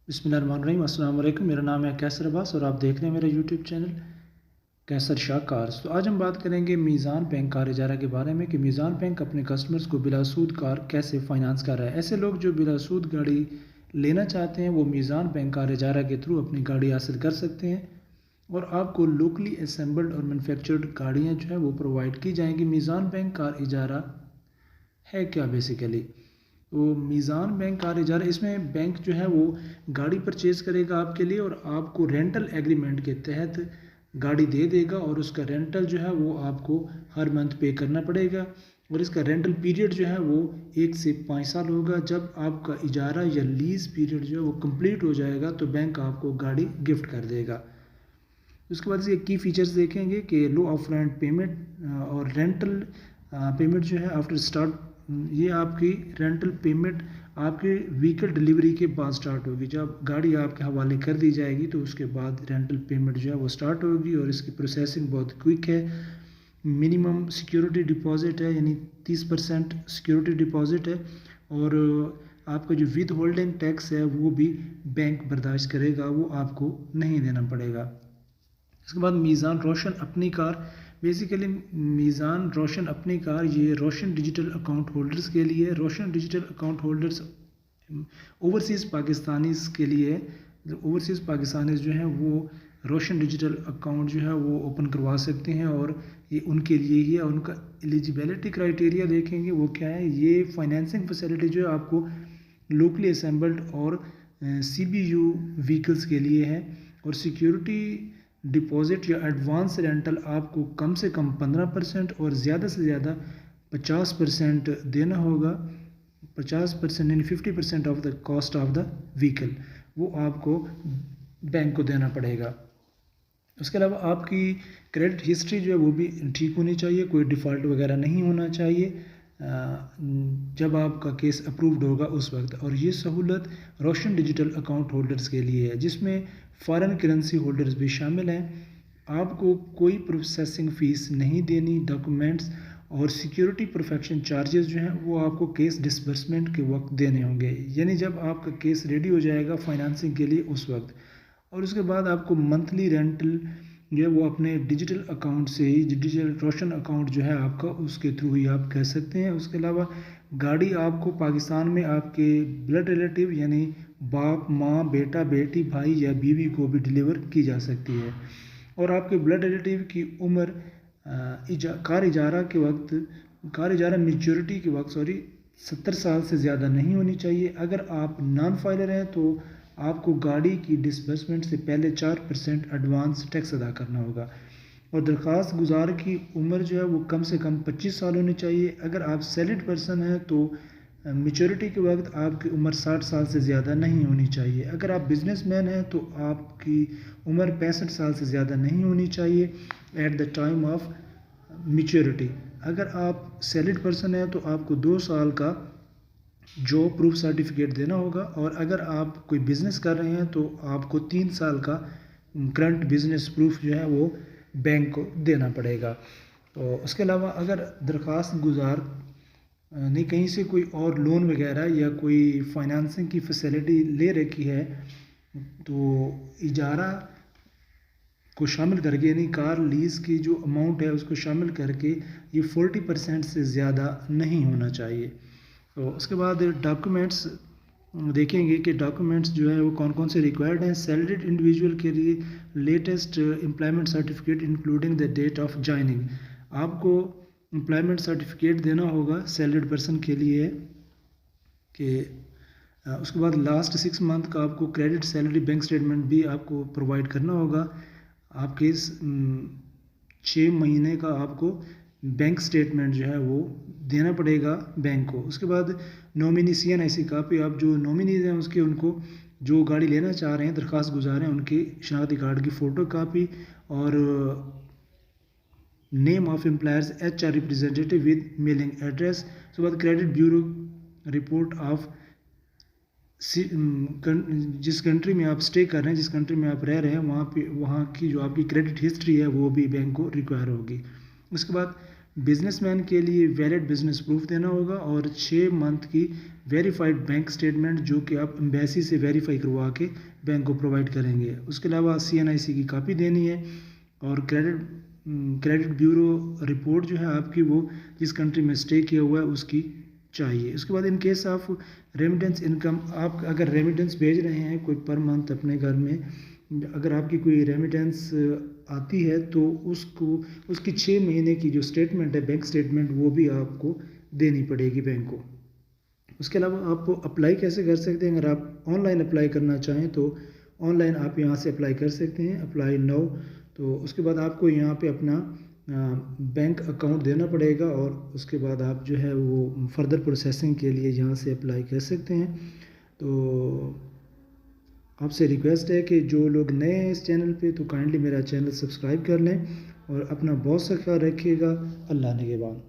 बिस्मिल्लाहिर्रहमानिर्रहीम। अस्सलाम वालेकुम। मेरा नाम है कैसर अब्बास और आप देख रहे हैं मेरा यूट्यूब चैनल कैसर शाह कार्स। तो आज हम बात करेंगे मीज़ान बैंक कार इजारा के बारे में कि मीज़ान बैंक अपने कस्टमर्स को बिलासूद कार कैसे फाइनेंस कर रहा है। ऐसे लोग जो बिलासूद गाड़ी लेना चाहते हैं वो मीज़ान बैंक कार इजारा के थ्रू अपनी गाड़ी हासिल कर सकते हैं और आपको लोकली असेंबल्ड और मैनुफैक्चर्ड गाड़ियाँ जो है वो प्रोवाइड की जाएंगी। मीज़ान बैंक कार इजारा है क्या बेसिकली? तो मीज़ान बैंक कार इजारा, इसमें बैंक जो है वो गाड़ी परचेज़ करेगा आपके लिए और आपको रेंटल एग्रीमेंट के तहत गाड़ी दे देगा और उसका रेंटल जो है वो आपको हर मंथ पे करना पड़ेगा और इसका रेंटल पीरियड जो है वो 1 से 5 साल होगा। जब आपका इजारा या लीज़ पीरियड जो है वो कंप्लीट हो जाएगा तो बैंक आपको गाड़ी गिफ्ट कर देगा। उसके बाद इसके की फ़ीचर्स देखेंगे कि लो अपफ्रंट पेमेंट और रेंटल पेमेंट जो है आफ्टर स्टार्ट, ये आपकी रेंटल पेमेंट आपके व्हीकल डिलीवरी के बाद स्टार्ट होगी। जब गाड़ी आपके हवाले कर दी जाएगी तो उसके बाद रेंटल पेमेंट जो है वो स्टार्ट होगी और इसकी प्रोसेसिंग बहुत क्विक है। मिनिमम सिक्योरिटी डिपॉजिट है, यानी 30% सिक्योरिटी डिपॉजिट है और आपका जो विद होल्डिंग टैक्स है वो भी बैंक बर्दाश्त करेगा, वो आपको नहीं देना पड़ेगा। इसके बाद मीज़ान रोशन अपनी कार, बेसिकली मीज़ान रोशन अपनी कार ये रोशन डिजिटल अकाउंट होल्डर्स के लिए, Roshan digital account holders overseas Pakistanis के लिए। ओवरसीज़ पाकिस्तानीज़ जो हैं वो रोशन डिजिटल अकाउंट जो है वो ओपन करवा सकते हैं और ये उनके लिए ही है। उनका एलिजिबिलिटी क्राइटेरिया देखेंगे वो क्या है। ये फाइनेंसिंग फैसिलिटी जो है आपको लोकली असेंबल्ड और CBU व्हीकल्स के लिए है और सिक्योरिटी डिपॉजिट या एडवांस रेंटल आपको कम से कम 15% और ज़्यादा से ज़्यादा 50% देना होगा। 50% यानी 50% of the cost of the vehicle वो आपको बैंक को देना पड़ेगा। उसके अलावा आपकी क्रेडिट हिस्ट्री जो है वो भी ठीक होनी चाहिए, कोई डिफ़ॉल्ट वगैरह नहीं होना चाहिए जब आपका केस अप्रूव्ड होगा उस वक्त। और ये सहूलत रोशन डिजिटल अकाउंट होल्डर्स के लिए है जिसमें फ़ॉरेन करेंसी होल्डर्स भी शामिल हैं। आपको कोई प्रोसेसिंग फ़ीस नहीं देनी। डॉक्यूमेंट्स और सिक्योरिटी प्रोफेक्शन चार्जेस जो हैं वो आपको केस डिसबर्समेंट के वक्त देने होंगे, यानी जब आपका केस रेडी हो जाएगा फाइनेंसिंग के लिए उस वक्त। और उसके बाद आपको मंथली रेंटल जो है वो अपने डिजिटल अकाउंट से ही, डिजिटल रोशन अकाउंट जो है आपका, उसके थ्रू ही आप कह सकते हैं। उसके अलावा गाड़ी आपको पाकिस्तान में आपके ब्लड रिलेटिव यानी बाप, माँ, बेटा, बेटी, भाई या बीवी को भी डिलीवर की जा सकती है। और आपके ब्लड रिलेटिव की उम्र कार इजारा मेच्योरिटी के वक्त 70 साल से ज़्यादा नहीं होनी चाहिए। अगर आप नॉन फाइलर हैं तो आपको गाड़ी की डिसबर्समेंट से पहले 4% एडवांस टैक्स अदा करना होगा और दरख्वास्त गुजार की उम्र जो है वो कम से कम 25 साल होनी चाहिए। अगर आप सैलरीड पर्सन हैं तो मेच्योरिटी के वक्त आपकी उम्र 60 साल से ज़्यादा नहीं होनी चाहिए। अगर आप बिजनेसमैन हैं तो आपकी उम्र 65 साल से ज़्यादा नहीं होनी चाहिए at the time of maturity. अगर आप सैलरीड पर्सन हैं तो आपको 2 साल का जॉब प्रूफ सर्टिफिकेट देना होगा और अगर आप कोई बिज़नेस कर रहे हैं तो आपको 3 साल का करंट बिजनेस प्रूफ जो है वो बैंक को देना पड़ेगा। तो उसके अलावा अगर दरख्वास्त गुजार ने कहीं से कोई और लोन वगैरह या कोई फाइनेंसिंग की फैसिलिटी ले रखी है तो इजारा को शामिल करके, यानी कार लीज़ की जो अमाउंट है उसको शामिल करके ये 40% से ज़्यादा नहीं होना चाहिए। तो उसके बाद डॉक्यूमेंट्स देखेंगे कि डॉक्यूमेंट्स जो है वो कौन कौन से रिक्वायर्ड हैं। सैलरीड इंडिविजुअल के लिए latest employment certificate including the date of joining, आपको एम्प्लॉयमेंट सर्टिफिकेट देना होगा सैलरीड पर्सन के लिए कि उसके बाद लास्ट 6 मंथ का आपको क्रेडिट सैलरी बैंक स्टेटमेंट भी आपको प्रोवाइड करना होगा। आपके 6 महीने का आपको बैंक स्टेटमेंट जो है वो देना पड़ेगा बैंक को। उसके बाद नॉमिनी CNIC कापी, आप जो नॉमिनीज हैं उसके, उनको जो गाड़ी लेना चाह रहे हैं दरख्वास्त गुजार हैं उनकी शनाख्ती कार्ड की फ़ोटो कापी और name of employers HR representative with mailing address. उसके बाद क्रेडिट ब्यूरो रिपोर्ट ऑफ जिस कंट्री में आप स्टे कर रहे हैं, जिस कंट्री में आप रह रहे हैं वहाँ की जो आपकी क्रेडिट हिस्ट्री है वो भी बैंक को रिक्वायर होगी। उसके बाद बिजनेसमैन के लिए वैलिड बिजनेस प्रूफ देना होगा और 6 मंथ की वेरीफाइड बैंक स्टेटमेंट जो कि आप एम्बेसी से वेरीफाई करवा के बैंक को प्रोवाइड करेंगे। उसके अलावा CNIC की कापी देनी है और क्रेडिट ब्यूरो रिपोर्ट जो है आपकी वो जिस कंट्री में स्टे किया हुआ है उसकी चाहिए। उसके बाद in case of remittance income, आप अगर रेमिटेंस भेज रहे हैं कोई पर मंथ अपने घर में, अगर आपकी कोई रेमिटेंस आती है तो उसकी 6 महीने की जो स्टेटमेंट है, बैंक स्टेटमेंट, वो भी आपको देनी पड़ेगी बैंक को। उसके अलावा आप अप्लाई कैसे कर सकते हैं? अगर आप ऑनलाइन अप्लाई करना चाहें तो ऑनलाइन आप यहाँ से अप्लाई कर सकते हैं, अप्लाई नाउ। तो उसके बाद आपको यहाँ पे अपना बैंक अकाउंट देना पड़ेगा और उसके बाद आप जो है वो फर्दर प्रोसेसिंग के लिए यहाँ से अप्लाई कर सकते हैं। तो आपसे रिक्वेस्ट है कि जो लोग नए हैं इस चैनल पे तो काइंडली मेरा चैनल सब्सक्राइब कर लें और अपना बहुत सा ख्याल रखिएगा। अल्लाह ने के बाद।